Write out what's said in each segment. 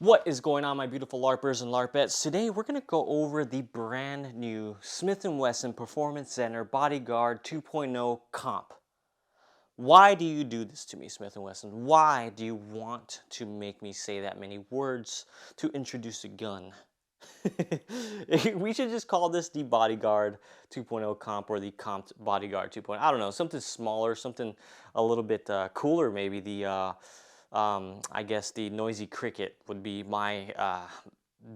What is going on, my beautiful LARPers and LARPettes? Today we're going to go over the brand new Smith & Wesson Performance Center Bodyguard 2.0 Comp. Why do you do this to me, Smith & Wesson? Why do you want to make me say that many words to introduce a gun? We should just call this the Bodyguard 2.0 Comp or the Comp Bodyguard 2.0. I don't know, something smaller, something a little bit cooler maybe. I guess the Noisy Cricket would be my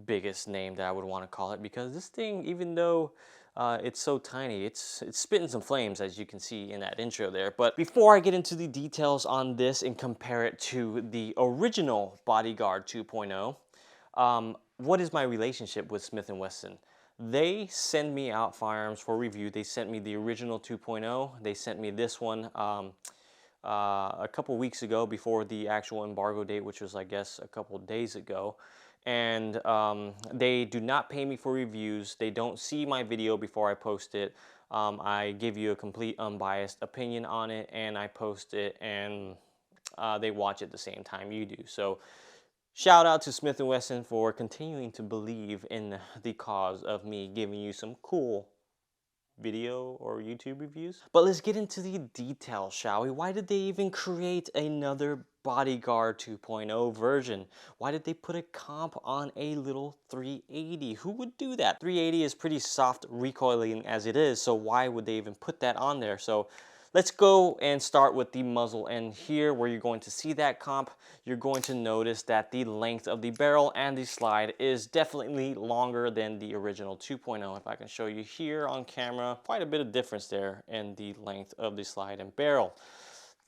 biggest name that I would want to call it, because this thing, even though it's so tiny, it's spitting some flames, as you can see in that intro there. But before I get into the details on this and compare it to the original Bodyguard 2.0, what is my relationship with Smith & Wesson? They send me out firearms for review. They sent me the original 2.0. They sent me this one a couple weeks ago before the actual embargo date, which was, I guess, a couple days ago. And they do not pay me for reviews. They don't see my video before I post it. I give you a complete unbiased opinion on it, and I post it, and they watch it the same time you do. So shout out to Smith & Wesson for continuing to believe in the cause of me giving you some cool video or YouTube reviews. But let's get into the details, shall we? Why did they even create another Bodyguard 2.0 version? Why did they put a comp on a little 380? Who would do that? 380 is pretty soft recoiling as it is, so why would they even put that on there? So let's go and start with the muzzle end here, where you're going to see that comp. You're going to notice that the length of the barrel and the slide is definitely longer than the original 2.0. If I can show you here on camera, quite a bit of difference there in the length of the slide and barrel.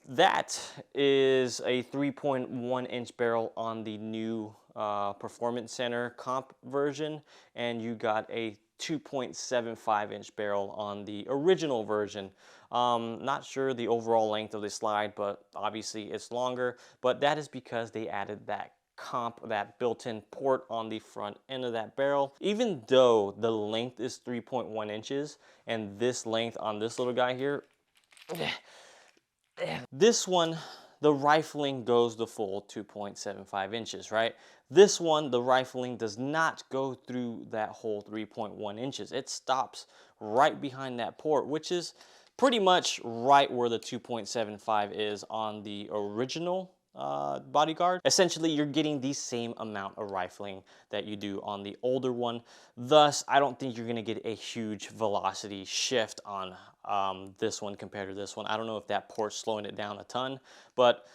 That is a 3.1 inch barrel on the new Performance Center comp version, and you got a 2.75 inch barrel on the original version. Not sure the overall length of the slide, but obviously it's longer. But that is because they added that comp, that built-in port on the front end of that barrel. Even though the length is 3.1 inches, and this length on this little guy here, this one, the rifling goes the full 2.75 inches, right? This one, the rifling does not go through that whole 3.1 inches. It stops right behind that port, which is pretty much right where the 2.75 is on the original Bodyguard. Essentially, you're getting the same amount of rifling that you do on the older one. Thus, I don't think you're going to get a huge velocity shift on this one compared to this one. I don't know if that port's slowing it down a ton, but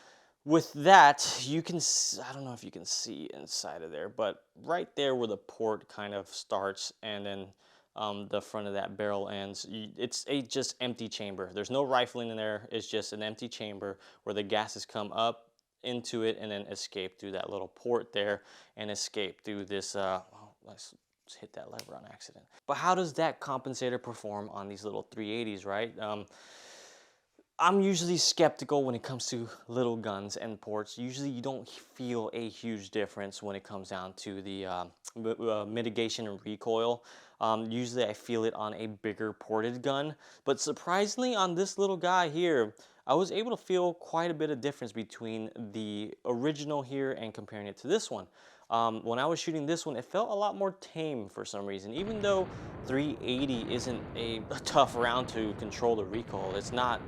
with that, you can, I don't know if you can see inside of there, but right there where the port kind of starts and then the front of that barrel ends, it's a just empty chamber. There's no rifling in there. It's just an empty chamber where the gases come up into it and then escape through that little port there and escape through this let's hit that lever on accident. But how does that compensator perform on these little 380s, right? I'm usually skeptical when it comes to little guns and ports. Usually you don't feel a huge difference when it comes down to the mitigation and recoil. Usually I feel it on a bigger ported gun, but surprisingly on this little guy here, I was able to feel quite a bit of difference between the original here and comparing it to this one. When I was shooting this one, it felt a lot more tame for some reason. Even though 380 isn't a tough round to control the recoil, it's not.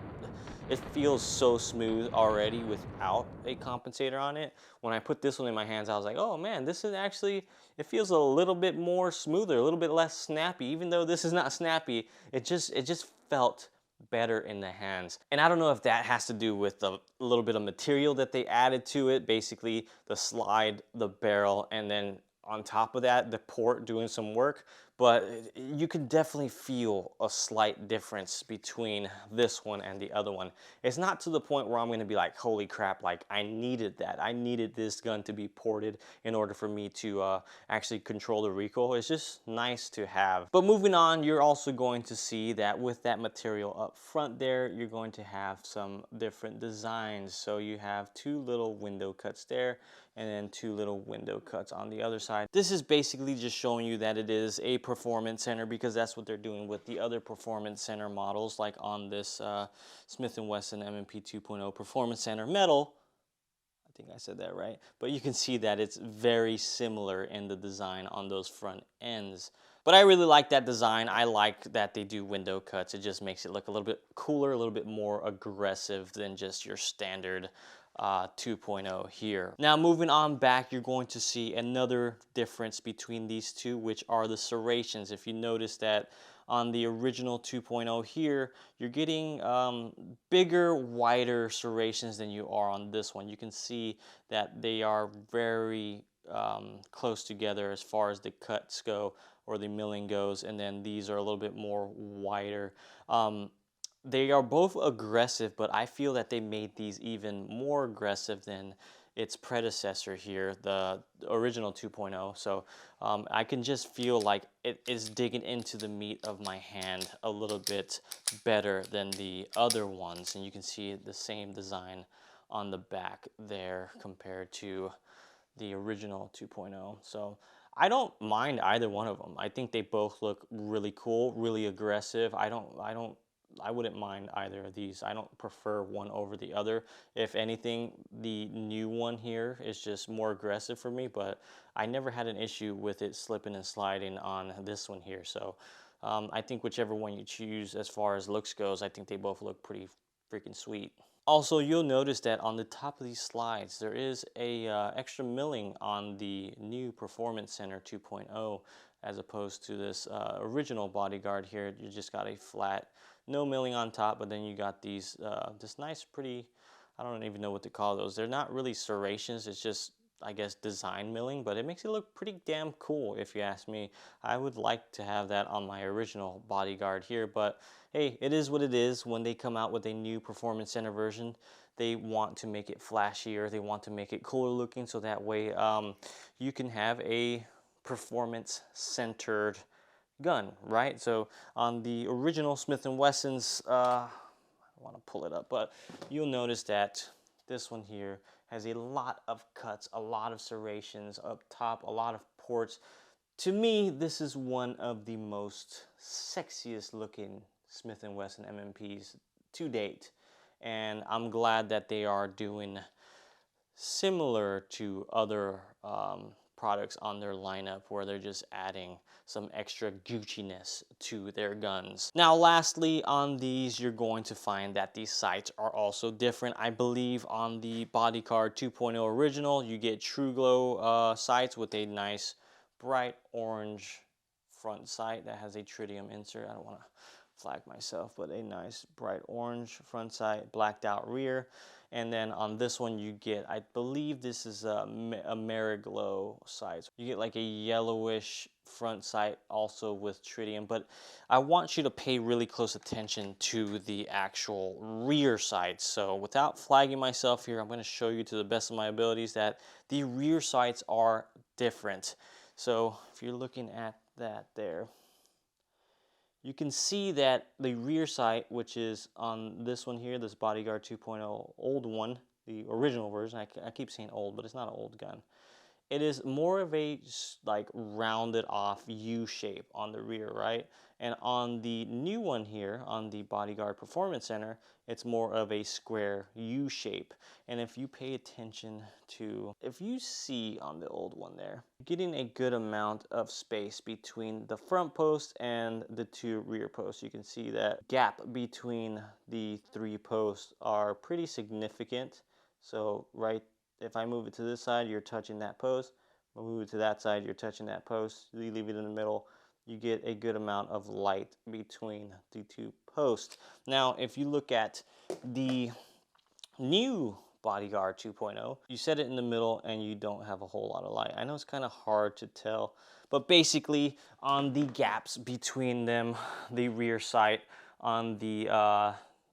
It feels so smooth already without a compensator on it. When I put this one in my hands, I was like, oh man, this is actually, it feels a little bit more smoother, a little bit less snappy. Even though this is not snappy, it just felt better in the hands. And I don't know if that has to do with the little bit of material that they added to it, basically the slide, the barrel, and then on top of that, the port doing some work. But you can definitely feel a slight difference between this one and the other one. It's not to the point where I'm going to be like, holy crap, like I needed that. I needed this gun to be ported in order for me to actually control the recoil. It's just nice to have. But moving on, you're also going to see that with that material up front there, you're going to have some different designs. So you have two little window cuts there, and then two little window cuts on the other side. This is basically just showing you that it is a performance center, because that's what they're doing with the other performance center models, like on this Smith & Wesson M&P 2.0 Performance Center metal. think I said that right. But you can see that it's very similar in the design on those front ends. But I really like that design. I like that they do window cuts. It just makes it look a little bit cooler, a little bit more aggressive than just your standard 2.0 here. Now moving on back, you're going to see another difference between these two, which are the serrations. If you notice that on the original 2.0 here, you're getting bigger, wider serrations than you are on this one. You can see that they are very close together as far as the cuts go or the milling goes, and then these are a little bit more wider. They are both aggressive, but I feel that they made these even more aggressive than its predecessor here, the original 2.0. So I can just feel like it is digging into the meat of my hand a little bit better than the other ones. And you can see the same design on the back there compared to the original 2.0. So I don't mind either one of them. I think they both look really cool, really aggressive. I wouldn't mind either of these. I don't prefer one over the other. If anything, the new one here is just more aggressive for me, but I never had an issue with it slipping and sliding on this one here. So I think whichever one you choose as far as looks goes, I think they both look pretty freaking sweet. Also, you'll notice that on the top of these slides, there is a extra milling on the new Performance Center 2.0 as opposed to this original Bodyguard here. You just got a flat, no milling on top, but then you got these, this nice, pretty, I don't even know what to call those. They're not really serrations, it's just, I guess, design milling, but it makes it look pretty damn cool if you ask me. I would like to have that on my original Bodyguard here, but hey, it is what it is. When they come out with a new Performance Center version, they want to make it flashier, they want to make it cooler looking, so that way you can have a performance-centered gun, right? So on the original Smith & Wesson's, I want to pull it up, but you'll notice that this one here has a lot of cuts, a lot of serrations up top, a lot of ports. To me, this is one of the most sexiest looking Smith & Wesson MMPs to date, and I'm glad that they are doing similar to other products on their lineup where they're just adding some extra Gucci-ness to their guns. Now lastly, on these you're going to find that these sights are also different. I believe on the Bodyguard 2.0 original you get True Glow sights with a nice bright orange front sight that has a tritium insert. I don't want to flag myself, but a nice bright orange front sight, blacked out rear. And then on this one you get, I believe this is a Mariglow sight. You get like a yellowish front sight also with tritium, but I want you to pay really close attention to the actual rear sights. So without flagging myself here, I'm going to show you to the best of my abilities that the rear sights are different. So if you're looking at that there, you can see that the rear sight, which is on this one here, this Bodyguard 2.0 old one, the original version, I keep saying old, but it's not an old gun. It is more of a like rounded off U shape on the rear, right? And on the new one here, on the Bodyguard Performance Center, it's more of a square U shape. And if you pay attention to, if you see on the old one there, getting a good amount of space between the front post and the two rear posts. You can see that gap between the three posts are pretty significant. So right, if I move it to this side, you're touching that post. Move it to that side, you're touching that post. You leave it in the middle, you get a good amount of light between the two posts. Now, if you look at the new Bodyguard 2.0, you set it in the middle and you don't have a whole lot of light. I know it's kind of hard to tell, but basically on the gaps between them, the rear sight on the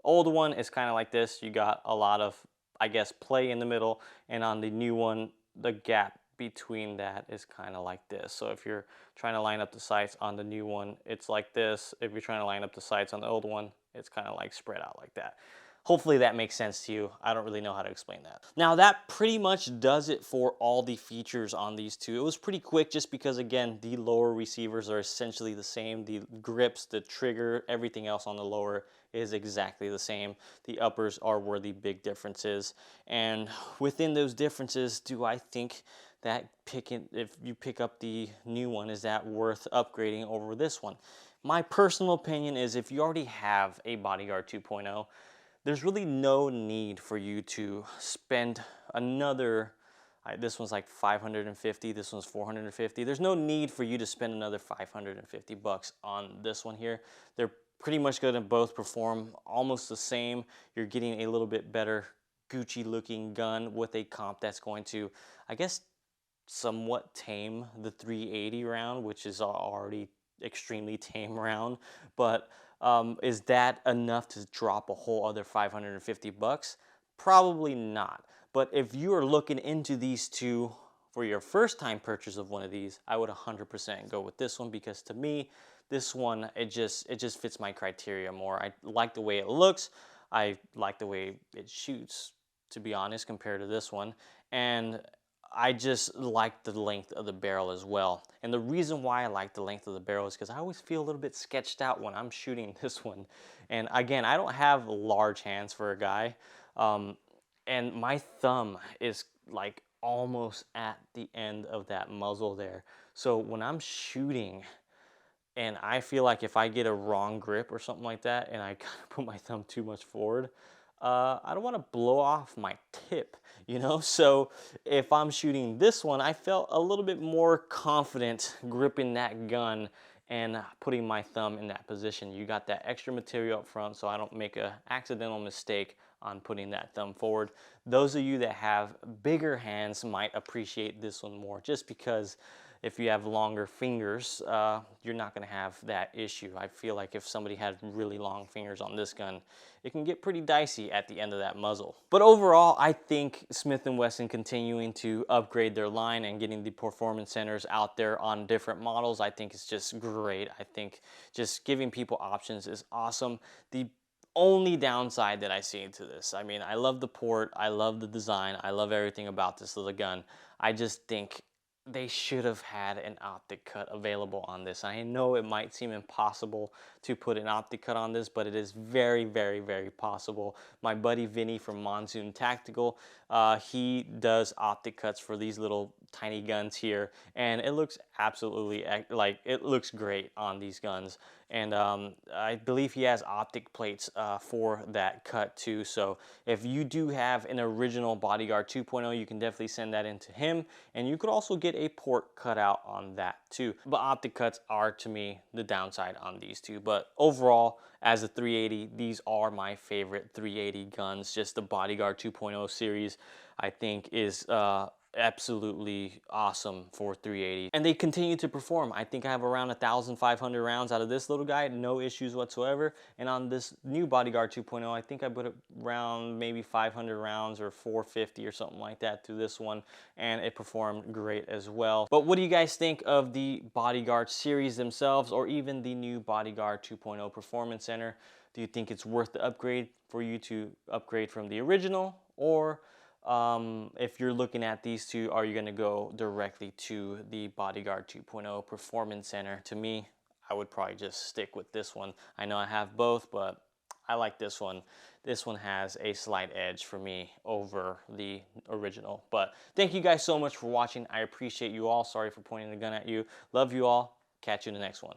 old one is kind of like this. You got a lot of, I guess, play in the middle, and on the new one, the gap between that is kind of like this. So if you're trying to line up the sights on the new one, it's like this. If you're trying to line up the sights on the old one, it's kind of like spread out like that. Hopefully that makes sense to you. I don't really know how to explain that. Now that pretty much does it for all the features on these two. It was pretty quick just because, again, the lower receivers are essentially the same. The grips, the trigger, everything else on the lower is exactly the same. The uppers are where the big difference is. And within those differences, do I think that if you pick up the new one, is that worth upgrading over this one? My personal opinion is if you already have a Bodyguard 2.0, there's really no need for you to spend another, this one's like 550, this one's 450. There's no need for you to spend another 550 bucks on this one here. They're pretty much going to both perform almost the same. You're getting a little bit better Gucci looking gun with a comp that's going to, I guess, somewhat tame the 380 round, which is already extremely tame round. But is that enough to drop a whole other 550 bucks? Probably not. But if you are looking into these two for your first time purchase of one of these, I would 100% go with this one, because to me, this one, it just fits my criteria more. I like the way it looks. I like the way it shoots, to be honest, compared to this one. And I just like the length of the barrel as well. And the reason why I like the length of the barrel is because I always feel a little bit sketched out when I'm shooting this one. And again, I don't have large hands for a guy. And my thumb is like almost at the end of that muzzle there. So when I'm shooting, and I feel like if I get a wrong grip or something like that, and I kind of put my thumb too much forward, I don't want to blow off my tip, you know? So if I'm shooting this one, I felt a little bit more confident gripping that gun and putting my thumb in that position. You got that extra material up front, so I don't make an accidental mistake on putting that thumb forward. Those of you that have bigger hands might appreciate this one more, just because if you have longer fingers, you're not going to have that issue. I feel like if somebody had really long fingers on this gun, it can get pretty dicey at the end of that muzzle. But overall, I think Smith & Wesson continuing to upgrade their line and getting the performance centers out there on different models, I think is just great. I think just giving people options is awesome. The only downside that I see to this, I mean, I love the port, I love the design, I love everything about this little gun. I just think they should have had an optic cut available on this. I know it might seem impossible to put an optic cut on this, but it is very, very, very possible. My buddy Vinny from Monsoon Tactical, he does optic cuts for these little tiny guns here, and it looks absolutely, like, it looks great on these guns. And I believe he has optic plates for that cut too. So if you do have an original Bodyguard 2.0, you can definitely send that in to him. And you could also get a port cut out on that too. But optic cuts are, to me, the downside on these two. But overall, as a 380, these are my favorite 380 guns. Just the Bodyguard 2.0 series, I think, is absolutely awesome for 380, and they continue to perform. I think I have around 1,500 rounds out of this little guy, no issues whatsoever. And on this new Bodyguard 2.0, I think I put around maybe 500 rounds or 450 or something like that through this one, and it performed great as well. But what do you guys think of the Bodyguard series themselves, or even the new Bodyguard 2.0 Performance Center? Do you think it's worth the upgrade for you to upgrade from the original, or if you're looking at these two, are you going to go directly to the Bodyguard 2.0 Performance Center? To me, I would probably just stick with this one. I know I have both, but I like this one. This one has a slight edge for me over the original. But thank you guys so much for watching. I appreciate you all. Sorry for pointing the gun at you. Love you all. Catch you in the next one.